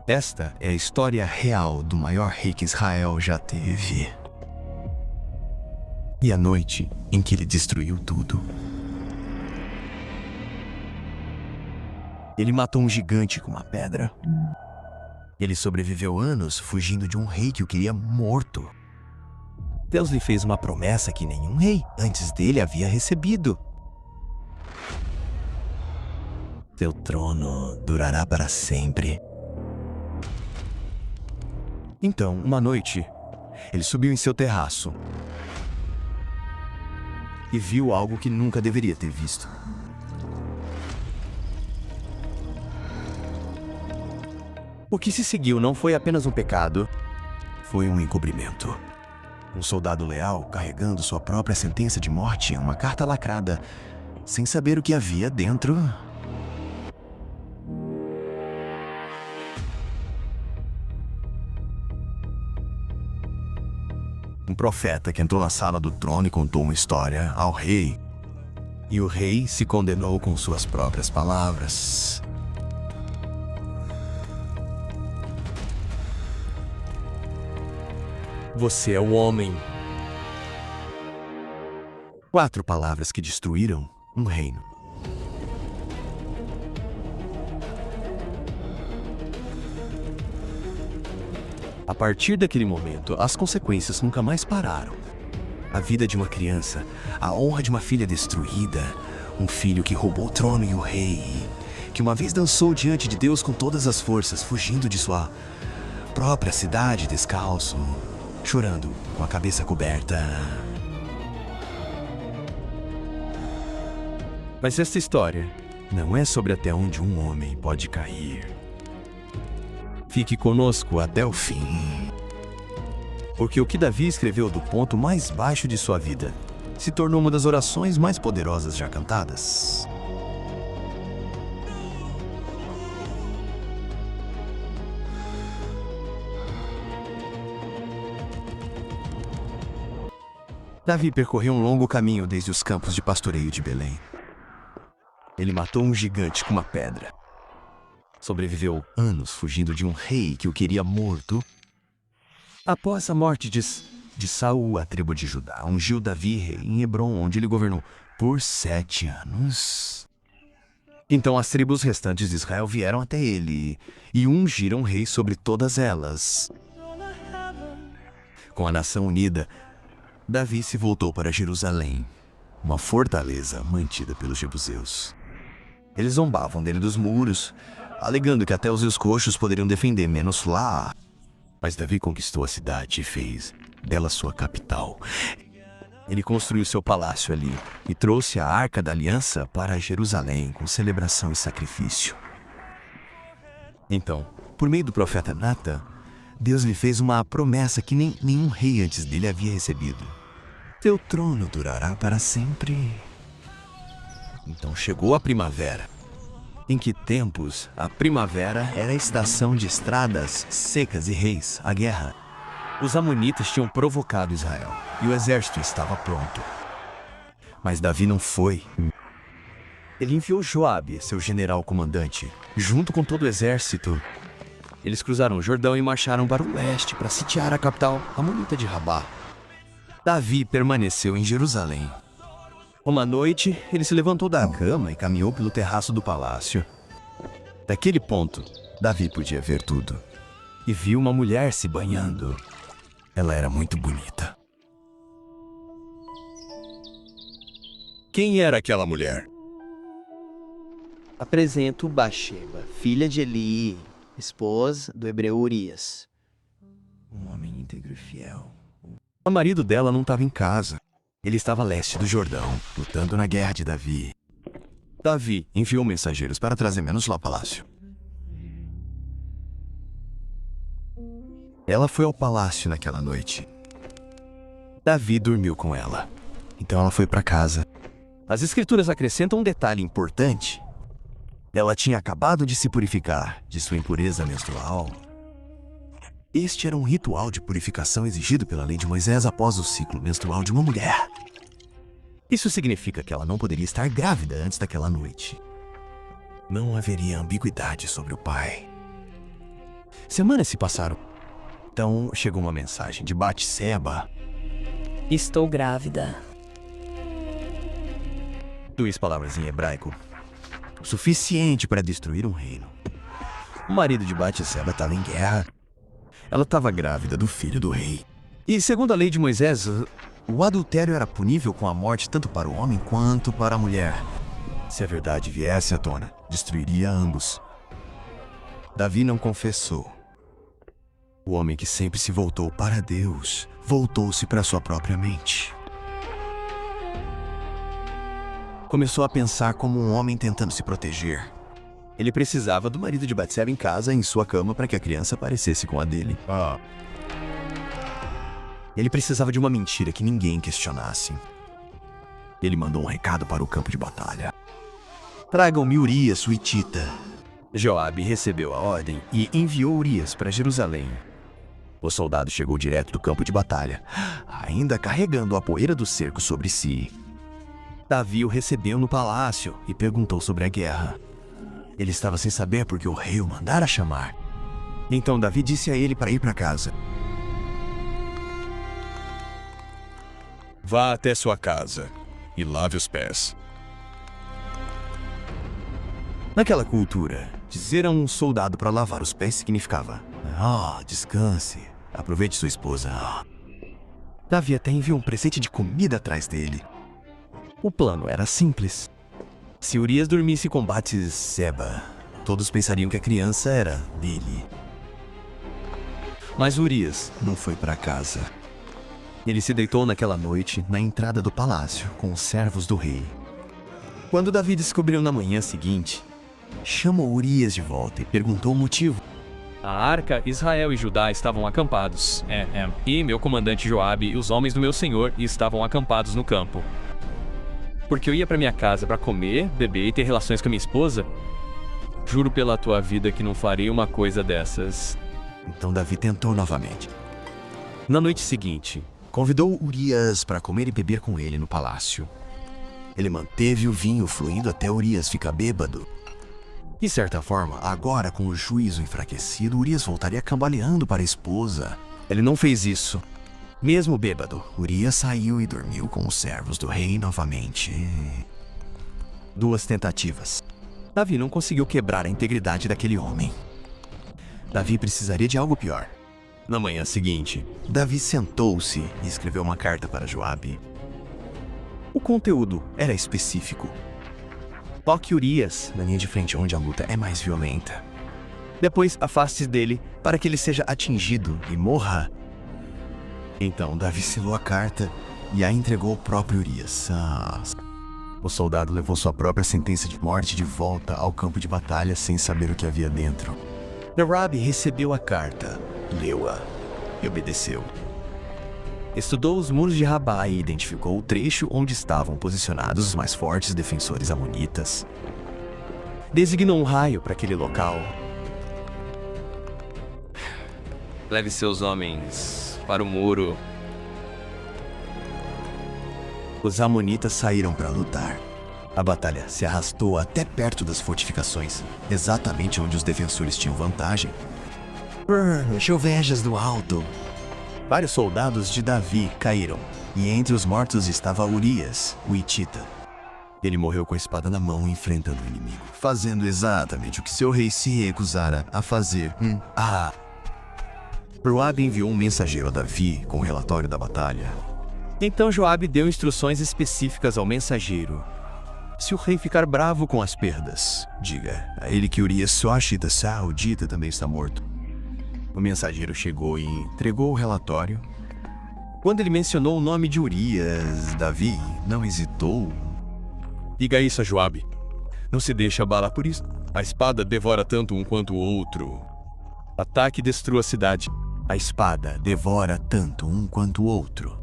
Esta é a história real do maior rei que Israel já teve. E a noite em que ele destruiu tudo. Ele matou um gigante com uma pedra. Ele sobreviveu anos fugindo de um rei que o queria morto. Deus lhe fez uma promessa que nenhum rei antes dele havia recebido. Seu trono durará para sempre. Então, uma noite, ele subiu em seu terraço e viu algo que nunca deveria ter visto. O que se seguiu não foi apenas um pecado, foi um encobrimento. Um soldado leal carregando sua própria sentença de morte em uma carta lacrada, sem saber o que havia dentro. Um profeta que entrou na sala do trono e contou uma história ao rei. E o rei se condenou com suas próprias palavras. Você é o homem. 4 palavras que destruíram um reino. A partir daquele momento, as consequências nunca mais pararam. A vida de uma criança, a honra de uma filha destruída, um filho que roubou o trono e o rei, que uma vez dançou diante de Deus com todas as forças, fugindo de sua própria cidade descalço, chorando com a cabeça coberta. Mas esta história não é sobre até onde um homem pode cair. Fique conosco até o fim. Porque o que Davi escreveu do ponto mais baixo de sua vida se tornou uma das orações mais poderosas já cantadas. Davi percorreu um longo caminho desde os campos de pastoreio de Belém. Ele matou um gigante com uma pedra. Sobreviveu anos fugindo de um rei que o queria morto. Após a morte de Saul, a tribo de Judá ungiu Davi rei em Hebrom, onde ele governou por 7 anos. Então as tribos restantes de Israel vieram até ele e ungiram rei sobre todas elas. Com a nação unida, Davi se voltou para Jerusalém, uma fortaleza mantida pelos jebuseus. Eles zombavam dele dos muros, alegando que até os seus coxos poderiam defender, menos lá. Mas Davi conquistou a cidade e fez dela sua capital. Ele construiu seu palácio ali e trouxe a Arca da Aliança para Jerusalém com celebração e sacrifício. Então, por meio do profeta Natan, Deus lhe fez uma promessa que nenhum rei antes dele havia recebido. Teu trono durará para sempre. Então chegou a primavera. Em que tempos a primavera era a estação de estradas secas e reis, a guerra. Os amonitas tinham provocado Israel e o exército estava pronto. Mas Davi não foi. Ele enviou Joabe, seu general comandante, junto com todo o exército. Eles cruzaram o Jordão e marcharam para o leste para sitiar a capital amonita de Rabá. Davi permaneceu em Jerusalém. Uma noite, ele se levantou da cama e caminhou pelo terraço do palácio. Daquele ponto, Davi podia ver tudo. E viu uma mulher se banhando. Ela era muito bonita. Quem era aquela mulher? Apresento Bathsheba, filha de Eli, esposa do hebreu Urias. Um homem íntegro e fiel. O marido dela não estava em casa. Ele estava a leste do Jordão, lutando na guerra de Davi. Davi enviou mensageiros para trazer menos lá ao palácio. Ela foi ao palácio naquela noite. Davi dormiu com ela. Então ela foi para casa. As escrituras acrescentam um detalhe importante. Ela tinha acabado de se purificar de sua impureza menstrual. Este era um ritual de purificação exigido pela lei de Moisés após o ciclo menstrual de uma mulher. Isso significa que ela não poderia estar grávida antes daquela noite. Não haveria ambiguidade sobre o pai. Semanas se passaram. Então chegou uma mensagem de Batseba. Estou grávida. 2 palavras em hebraico. O suficiente para destruir um reino. O marido de Batseba estava em guerra. Ela estava grávida do filho do rei. E segundo a lei de Moisés, o adultério era punível com a morte tanto para o homem quanto para a mulher. Se a verdade viesse à tona, destruiria ambos. Davi não confessou. O homem que sempre se voltou para Deus, voltou-se para sua própria mente. Começou a pensar como um homem tentando se proteger. Ele precisava do marido de Batseba em casa, em sua cama, para que a criança parecesse com a dele. Ele precisava de uma mentira que ninguém questionasse. Ele mandou um recado para o campo de batalha. Tragam-me Urias, o hitita. Joabe recebeu a ordem e enviou Urias para Jerusalém. O soldado chegou direto do campo de batalha, ainda carregando a poeira do cerco sobre si. Davi o recebeu no palácio e perguntou sobre a guerra. Ele estava sem saber porque o rei o mandara chamar. Então Davi disse a ele para ir para casa. Vá até sua casa e lave os pés. Naquela cultura, dizer a um soldado para lavar os pés significava: descanse, aproveite sua esposa. Davi até enviou um presente de comida atrás dele. O plano era simples. Se Urias dormisse com Batseba, todos pensariam que a criança era dele. Mas Urias não foi para casa. Ele se deitou naquela noite na entrada do palácio com os servos do rei. Quando Davi descobriu na manhã seguinte, chamou Urias de volta e perguntou o motivo. A arca, Israel e Judá estavam acampados. E meu comandante Joabe e os homens do meu senhor estavam acampados no campo. Porque eu ia para minha casa para comer, beber e ter relações com a minha esposa? Juro pela tua vida que não farei uma coisa dessas. Então Davi tentou novamente. Na noite seguinte, convidou Urias para comer e beber com ele no palácio. Ele manteve o vinho fluindo até Urias ficar bêbado. De certa forma, agora com o juízo enfraquecido, Urias voltaria cambaleando para a esposa. Ele não fez isso. Mesmo bêbado, Urias saiu e dormiu com os servos do rei novamente. 2 tentativas. Davi não conseguiu quebrar a integridade daquele homem. Davi precisaria de algo pior. Na manhã seguinte, Davi sentou-se e escreveu uma carta para Joabe. O conteúdo era específico. Toque Urias na linha de frente onde a luta é mais violenta. Depois afaste dele para que ele seja atingido e morra. Então Davi selou a carta e a entregou ao próprio Urias. O soldado levou sua própria sentença de morte de volta ao campo de batalha sem saber o que havia dentro. Joabe recebeu a carta, leu-a e obedeceu. Estudou os muros de Rabá e identificou o trecho onde estavam posicionados os mais fortes defensores amonitas. Designou um raio para aquele local. Leve seus homens para o muro. Os amonitas saíram para lutar. A batalha se arrastou até perto das fortificações, exatamente onde os defensores tinham vantagem. Chovejas do alto! Vários soldados de Davi caíram, e entre os mortos estava Urias, o hitita. Ele morreu com a espada na mão enfrentando o inimigo, fazendo exatamente o que seu rei se recusara a fazer. Joabe enviou um mensageiro a Davi com o relatório da batalha. Então Joabe deu instruções específicas ao mensageiro. Se o rei ficar bravo com as perdas, diga a ele que Urias Soachita Saudita também está morto. O mensageiro chegou e entregou o relatório. Quando ele mencionou o nome de Urias, Davi não hesitou. Diga isso a Joabe. Não se deixe abalar por isso. A espada devora tanto um quanto o outro. Ataque e destrua a cidade. A espada devora tanto um quanto o outro.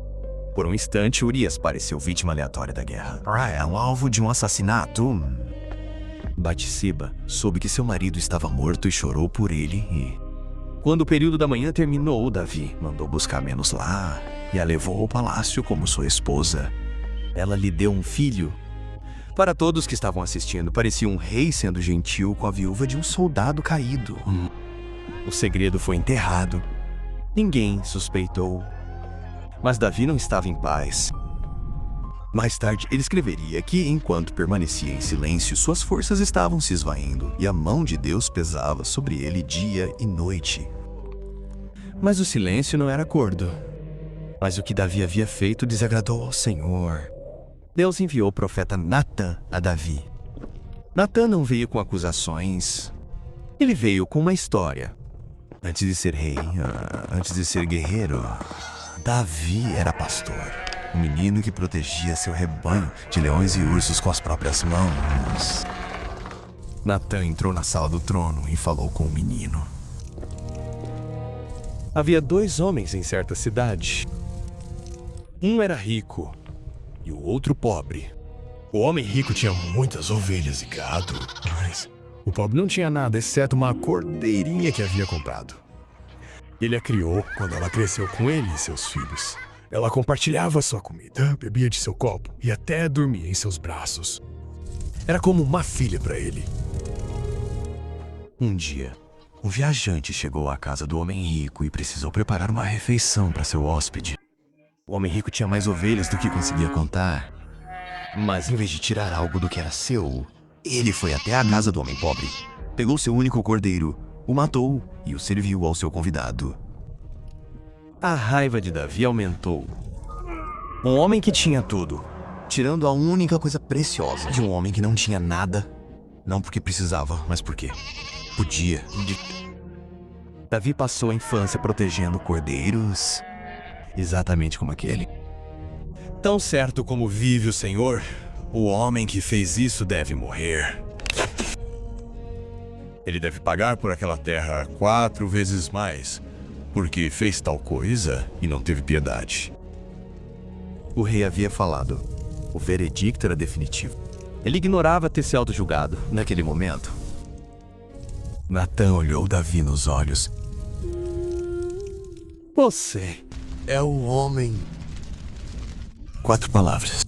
Por um instante, Urias pareceu vítima aleatória da guerra. É o alvo de um assassinato. Batseba soube que seu marido estava morto e chorou por ele e... Quando o período da manhã terminou, Davi mandou buscar Menos lá e a levou ao palácio como sua esposa. Ela lhe deu um filho. Para todos que estavam assistindo, parecia um rei sendo gentil com a viúva de um soldado caído. O segredo foi enterrado. Ninguém suspeitou. Mas Davi não estava em paz. Mais tarde, ele escreveria que, enquanto permanecia em silêncio, suas forças estavam se esvaindo e a mão de Deus pesava sobre ele dia e noite. Mas o silêncio não era acordo. Mas o que Davi havia feito desagradou ao Senhor. Deus enviou o profeta Natã a Davi. Natã não veio com acusações. Ele veio com uma história. Antes de ser rei, antes de ser guerreiro, Davi era pastor. Um menino que protegia seu rebanho de leões e ursos com as próprias mãos. Natã entrou na sala do trono e falou com o menino. Havia 2 homens em certa cidade. Um era rico e o outro pobre. O homem rico tinha muitas ovelhas e gado, mas o pobre não tinha nada exceto uma cordeirinha que havia comprado. Ele a criou quando ela cresceu com ele e seus filhos. Ela compartilhava sua comida, bebia de seu copo e até dormia em seus braços. Era como uma filha para ele. Um dia, um viajante chegou à casa do homem rico e precisou preparar uma refeição para seu hóspede. O homem rico tinha mais ovelhas do que conseguia contar. Mas em vez de tirar algo do que era seu, ele foi até a casa do homem pobre, pegou seu único cordeiro, o matou e o serviu ao seu convidado. A raiva de Davi aumentou. Um homem que tinha tudo, tirando a única coisa preciosa de um homem que não tinha nada, não porque precisava, mas porque podia. Davi passou a infância protegendo cordeiros, exatamente como aquele. Tão certo como vive o Senhor, o homem que fez isso deve morrer. Ele deve pagar por aquela terra 4 vezes mais, porque fez tal coisa e não teve piedade. O rei havia falado. O veredicto era definitivo. Ele ignorava ter se auto-julgado naquele momento. Natã olhou Davi nos olhos. Você é o homem. 4 palavras.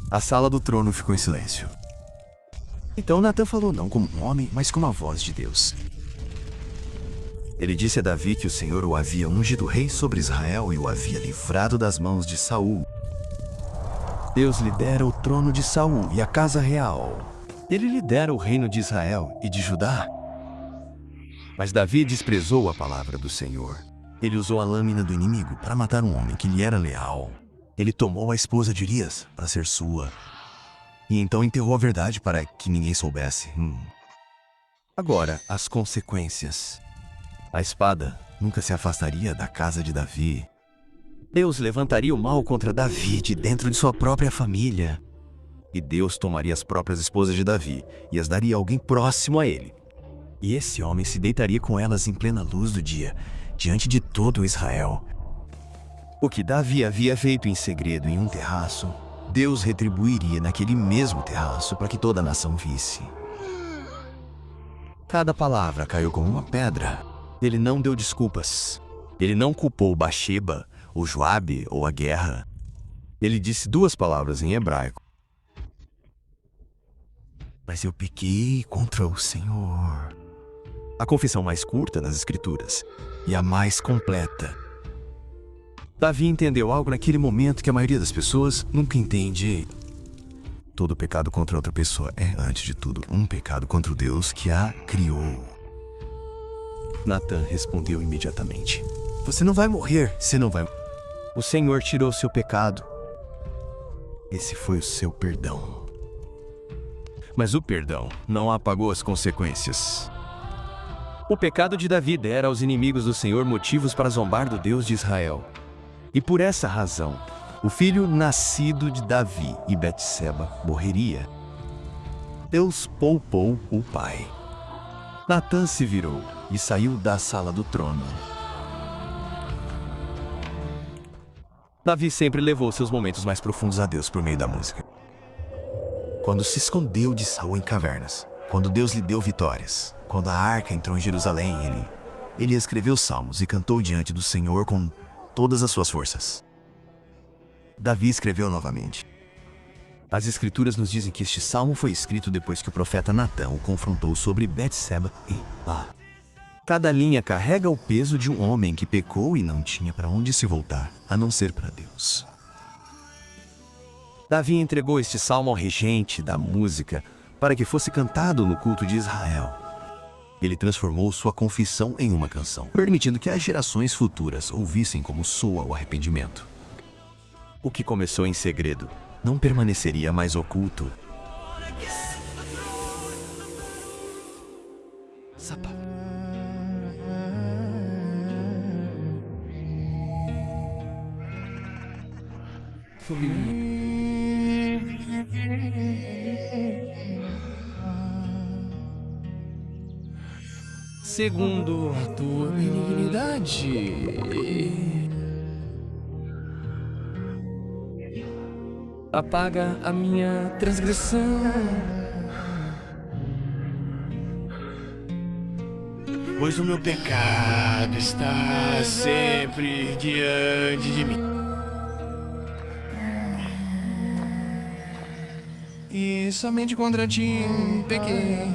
A sala do trono ficou em silêncio. Então Natã falou não como um homem, mas como a voz de Deus. Ele disse a Davi que o Senhor o havia ungido rei sobre Israel e o havia livrado das mãos de Saul. Deus lhe dera o trono de Saul e a casa real. Ele lhe dera o reino de Israel e de Judá. Mas Davi desprezou a palavra do Senhor. Ele usou a lâmina do inimigo para matar um homem que lhe era leal. Ele tomou a esposa de Urias para ser sua. E então enterrou a verdade para que ninguém soubesse. Agora, as consequências. A espada nunca se afastaria da casa de Davi. Deus levantaria o mal contra Davi de dentro de sua própria família. E Deus tomaria as próprias esposas de Davi e as daria a alguém próximo a ele. E esse homem se deitaria com elas em plena luz do dia, diante de todo Israel. O que Davi havia feito em segredo em um terraço, Deus retribuiria naquele mesmo terraço para que toda a nação visse. Cada palavra caiu como uma pedra. Ele não deu desculpas. Ele não culpou Bathsheba, ou Joabe, ou a guerra. Ele disse 2 palavras em hebraico. Mas eu pequei contra o Senhor. A confissão mais curta nas Escrituras e a mais completa. Davi entendeu algo naquele momento que a maioria das pessoas nunca entende. Todo pecado contra outra pessoa é, antes de tudo, um pecado contra o Deus que a criou. Natã respondeu imediatamente. Você não vai morrer, você não vai... O Senhor tirou seu pecado. Esse foi o seu perdão. Mas o perdão não apagou as consequências. O pecado de Davi dera aos inimigos do Senhor motivos para zombar do Deus de Israel. E por essa razão, o filho nascido de Davi e Betseba morreria. Deus poupou o pai. Natã se virou e saiu da sala do trono. Davi sempre levou seus momentos mais profundos a Deus por meio da música. Quando se escondeu de Saul em cavernas, quando Deus lhe deu vitórias, quando a arca entrou em Jerusalém, ele escreveu salmos e cantou diante do Senhor com todas as suas forças. Davi escreveu novamente. As Escrituras nos dizem que este salmo foi escrito depois que o profeta Natã o confrontou sobre Betseba e Cada linha carrega o peso de um homem que pecou e não tinha para onde se voltar, a não ser para Deus. Davi entregou este salmo ao regente da música para que fosse cantado no culto de Israel. Ele transformou sua confissão em uma canção, permitindo que as gerações futuras ouvissem como soa o arrependimento. O que começou em segredo não permaneceria mais oculto. Segundo a tua benignidade. Apaga a minha transgressão. Pois o meu pecado está sempre diante de mim. E somente contra ti pequei.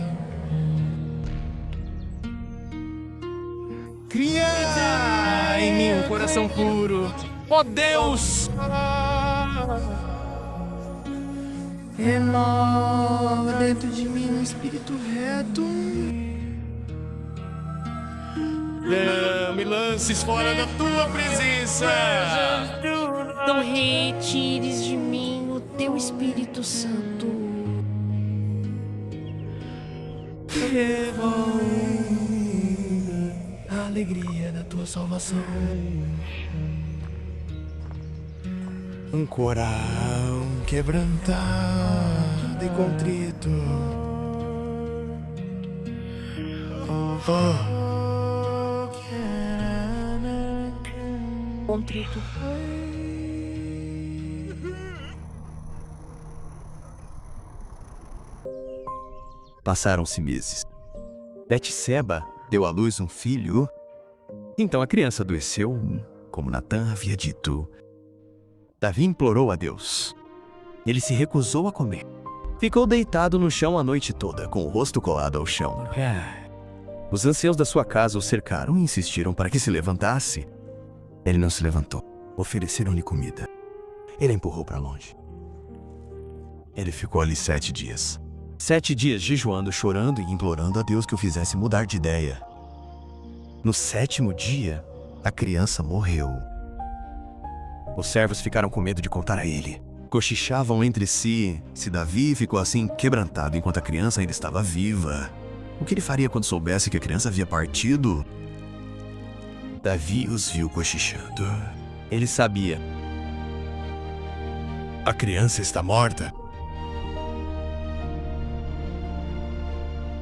Cria em mim um coração puro, ó Deus! Renova dentro de mim um espírito reto. Não me lances fora da tua presença. Não retires de mim o teu Espírito Santo. A alegria da tua salvação. Um coração quebrantado e contrito. Contrito. Passaram-se meses. Betseba deu à luz um filho. Então a criança adoeceu, como Natã havia dito. Davi implorou a Deus. Ele se recusou a comer. Ficou deitado no chão a noite toda, com o rosto colado ao chão. Os anciãos da sua casa o cercaram e insistiram para que se levantasse. Ele não se levantou. Ofereceram-lhe comida. Ele a empurrou para longe. Ele ficou ali 7 dias. 7 dias jejuando, chorando e implorando a Deus que o fizesse mudar de ideia. No 7º dia, a criança morreu. Os servos ficaram com medo de contar a ele. Cochichavam entre si se Davi ficou assim quebrantado enquanto a criança ainda estava viva. O que ele faria quando soubesse que a criança havia partido? Davi os viu cochichando. Ele sabia. A criança está morta.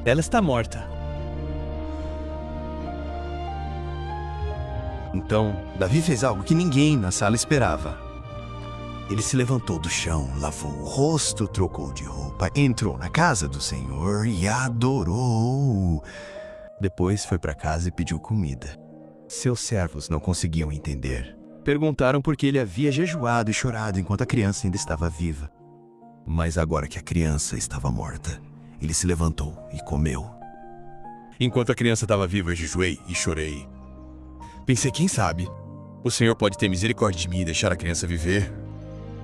Ela está morta. Então, Davi fez algo que ninguém na sala esperava. Ele se levantou do chão, lavou o rosto, trocou de roupa, entrou na casa do Senhor e adorou. Depois foi para casa e pediu comida. Seus servos não conseguiam entender. Perguntaram por que ele havia jejuado e chorado enquanto a criança ainda estava viva. Mas agora que a criança estava morta, ele se levantou e comeu. Enquanto a criança estava viva, eu jejuei e chorei. Pensei, quem sabe, o Senhor pode ter misericórdia de mim e deixar a criança viver.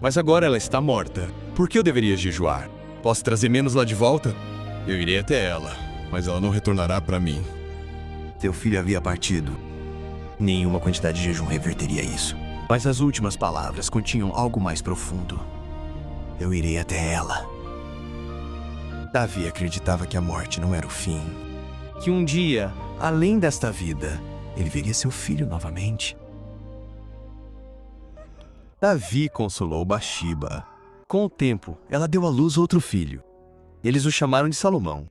Mas agora ela está morta. Por que eu deveria jejuar? Posso trazer menos lá de volta? Eu irei até ela, mas ela não retornará para mim. Teu filho havia partido. Nenhuma quantidade de jejum reverteria isso. Mas as últimas palavras continham algo mais profundo. Eu irei até ela. Davi acreditava que a morte não era o fim. Que um dia, além desta vida, ele veria seu filho novamente. Davi consolou Bathsheba. Com o tempo, ela deu à luz outro filho. Eles o chamaram de Salomão.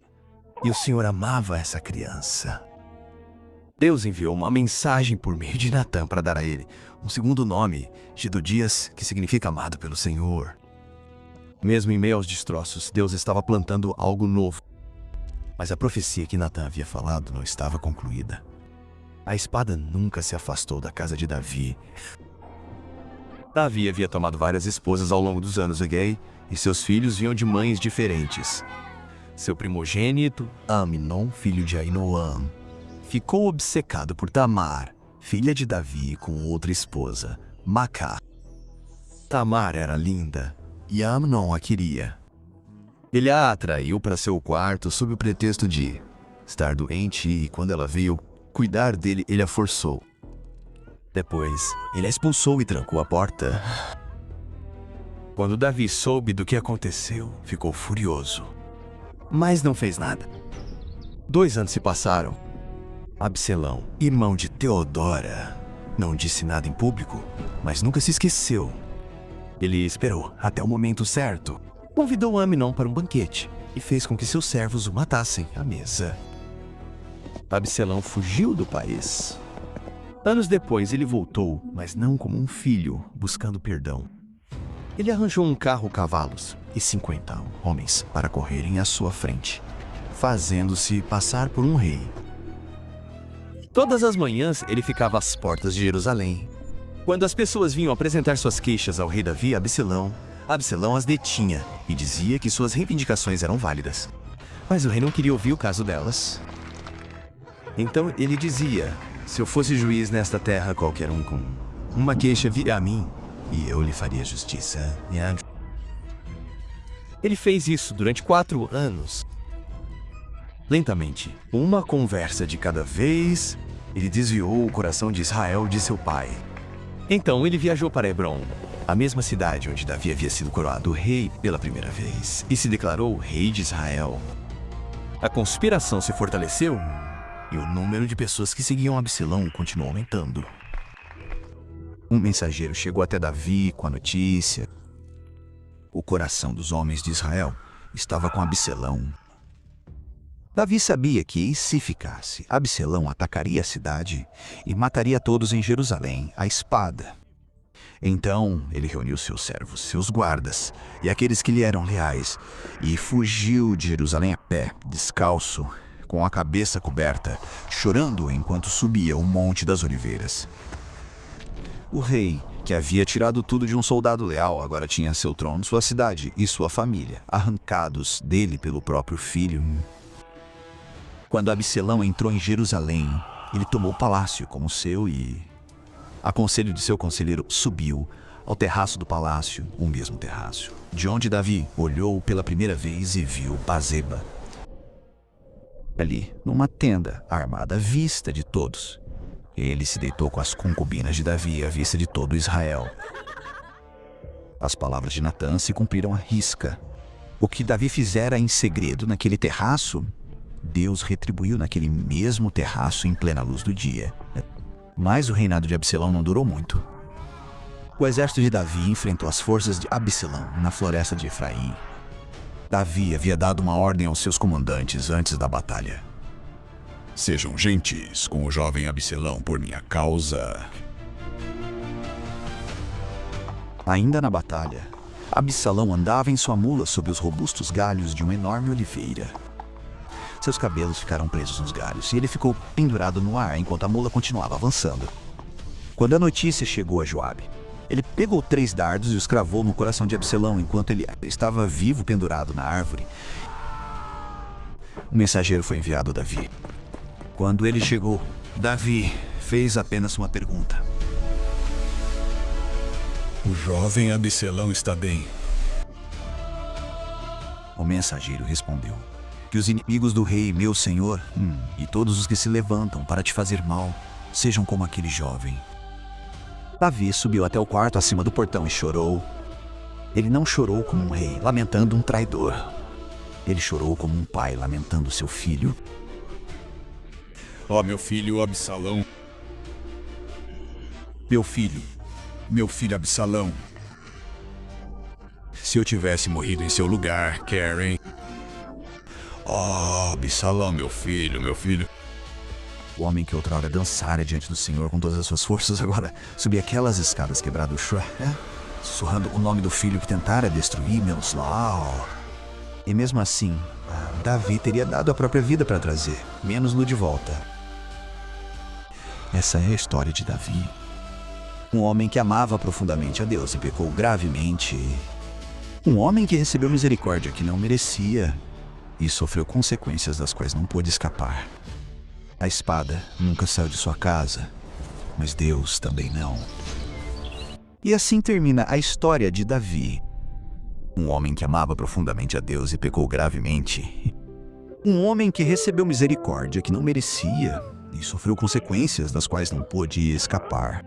E o Senhor amava essa criança. Deus enviou uma mensagem por meio de Natã para dar a ele um segundo nome, Gedodias, que significa amado pelo Senhor. Mesmo em meio aos destroços, Deus estava plantando algo novo. Mas a profecia que Natã havia falado não estava concluída. A espada nunca se afastou da casa de Davi. Davi havia tomado várias esposas ao longo dos anos, e seus filhos vinham de mães diferentes. Seu primogênito, Aminon, filho de Ainoam, ficou obcecado por Tamar, filha de Davi, com outra esposa, Macá. Tamar era linda e Amnon a queria. Ele a atraiu para seu quarto sob o pretexto de estar doente e quando ela veio cuidar dele, ele a forçou. Depois, ele a expulsou e trancou a porta. Quando Davi soube do que aconteceu, ficou furioso, mas não fez nada. 2 anos se passaram. Absalão, irmão de Teodora, não disse nada em público, mas nunca se esqueceu. Ele esperou até o momento certo. Convidou Amnon para um banquete e fez com que seus servos o matassem à mesa. Absalão fugiu do país. Anos depois ele voltou, mas não como um filho, buscando perdão. Ele arranjou um carro, cavalos e 50 homens para correrem à sua frente, fazendo-se passar por um rei. Todas as manhãs ele ficava às portas de Jerusalém. Quando as pessoas vinham apresentar suas queixas ao rei Davi, Absalão as detinha e dizia que suas reivindicações eram válidas. Mas o rei não queria ouvir o caso delas. Então ele dizia: se eu fosse juiz nesta terra, qualquer um com uma queixa viria a mim, e eu lhe faria justiça. Ele fez isso durante 4 anos. Lentamente, uma conversa de cada vez, ele desviou o coração de Israel de seu pai. Então ele viajou para Hebrom, a mesma cidade onde Davi havia sido coroado rei pela primeira vez, e se declarou rei de Israel. A conspiração se fortaleceu, e o número de pessoas que seguiam Absalão continuou aumentando. Um mensageiro chegou até Davi com a notícia. O coração dos homens de Israel estava com Absalão. Davi sabia que, se ficasse, Absalão atacaria a cidade e mataria todos em Jerusalém à espada. Então ele reuniu seus servos, seus guardas e aqueles que lhe eram leais, e fugiu de Jerusalém a pé, descalço, com a cabeça coberta, chorando enquanto subia o Monte das Oliveiras. O rei, que havia tirado tudo de um soldado leal, agora tinha seu trono, sua cidade e sua família, arrancados dele pelo próprio filho. Quando Absalão entrou em Jerusalém, ele tomou o palácio como seu e, a conselho de seu conselheiro, subiu ao terraço do palácio, o mesmo terraço, de onde Davi olhou pela primeira vez e viu Bazeba. Ali, numa tenda armada à vista de todos, ele se deitou com as concubinas de Davi à vista de todo Israel. As palavras de Natã se cumpriram à risca. O que Davi fizera em segredo naquele terraço, Deus retribuiu naquele mesmo terraço em plena luz do dia. Mas o reinado de Absalão não durou muito. O exército de Davi enfrentou as forças de Absalão na floresta de Efraim. Davi havia dado uma ordem aos seus comandantes antes da batalha. Sejam gentis com o jovem Absalão por minha causa. Ainda na batalha, Absalão andava em sua mula sob os robustos galhos de uma enorme oliveira. Seus cabelos ficaram presos nos galhos e ele ficou pendurado no ar enquanto a mula continuava avançando. Quando a notícia chegou a Joabe, ele pegou 3 dardos e os cravou no coração de Absalão enquanto ele estava vivo pendurado na árvore. Um mensageiro foi enviado a Davi. Quando ele chegou, Davi fez apenas uma pergunta. O jovem Absalão está bem. O mensageiro respondeu: que os inimigos do rei, meu senhor, e todos os que se levantam para te fazer mal, sejam como aquele jovem. Davi subiu até o quarto acima do portão e chorou. Ele não chorou como um rei, lamentando um traidor. Ele chorou como um pai, lamentando seu filho. Ó, meu filho Absalão. Meu filho Absalão. Se eu tivesse morrido em seu lugar, Karen. Oh, Absalão, meu filho. O homem que outrora dançara diante do Senhor com todas as suas forças, agora subia aquelas escadas quebrado o chão, sussurrando o nome do filho que tentara destruir Menoslau. E mesmo assim, Davi teria dado a própria vida para trazer menos-lo de volta. Essa é a história de Davi. Um homem que amava profundamente a Deus e pecou gravemente. Um homem que recebeu misericórdia que não merecia e sofreu consequências das quais não pôde escapar. A espada nunca saiu de sua casa, mas Deus também não. E assim termina a história de Davi. Um homem que amava profundamente a Deus e pecou gravemente. Um homem que recebeu misericórdia que não merecia e sofreu consequências das quais não pôde escapar.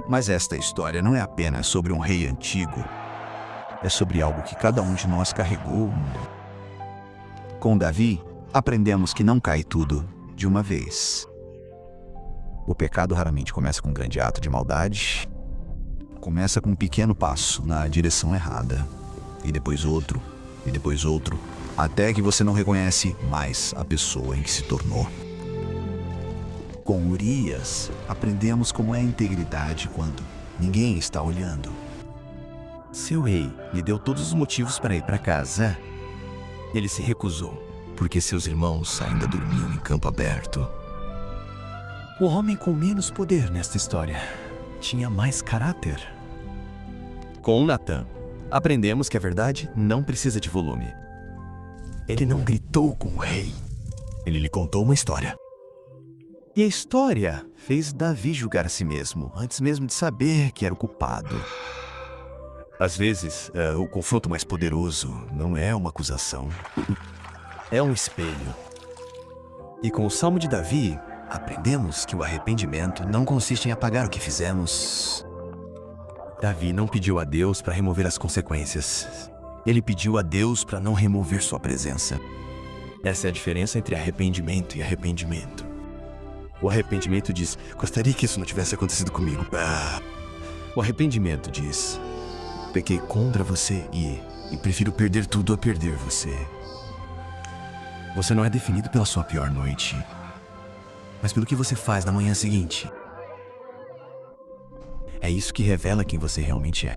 Mas esta história não é apenas sobre um rei antigo. É sobre algo que cada um de nós carregou. Com Davi, aprendemos que não cai tudo de uma vez. O pecado raramente começa com um grande ato de maldade. Começa com um pequeno passo na direção errada. E depois outro, e depois outro, até que você não reconhece mais a pessoa em que se tornou. Com Urias, aprendemos como é a integridade quando ninguém está olhando. Seu rei lhe deu todos os motivos para ir para casa. Ele se recusou, porque seus irmãos ainda dormiam em campo aberto. O homem com menos poder nesta história tinha mais caráter. Com Natan, aprendemos que a verdade não precisa de volume. Ele não gritou com o rei. Ele lhe contou uma história. E a história fez Davi julgar a si mesmo, antes mesmo de saber que era o culpado. Às vezes, o confronto mais poderoso não é uma acusação. É um espelho. E com o Salmo de Davi, aprendemos que o arrependimento não consiste em apagar o que fizemos. Davi não pediu a Deus para remover as consequências. Ele pediu a Deus para não remover sua presença. Essa é a diferença entre arrependimento e arrependimento. O arrependimento diz, gostaria que isso não tivesse acontecido comigo. O arrependimento diz, pequei contra você e prefiro perder tudo a perder você. Você não é definido pela sua pior noite, mas pelo que você faz na manhã seguinte. É isso que revela quem você realmente é.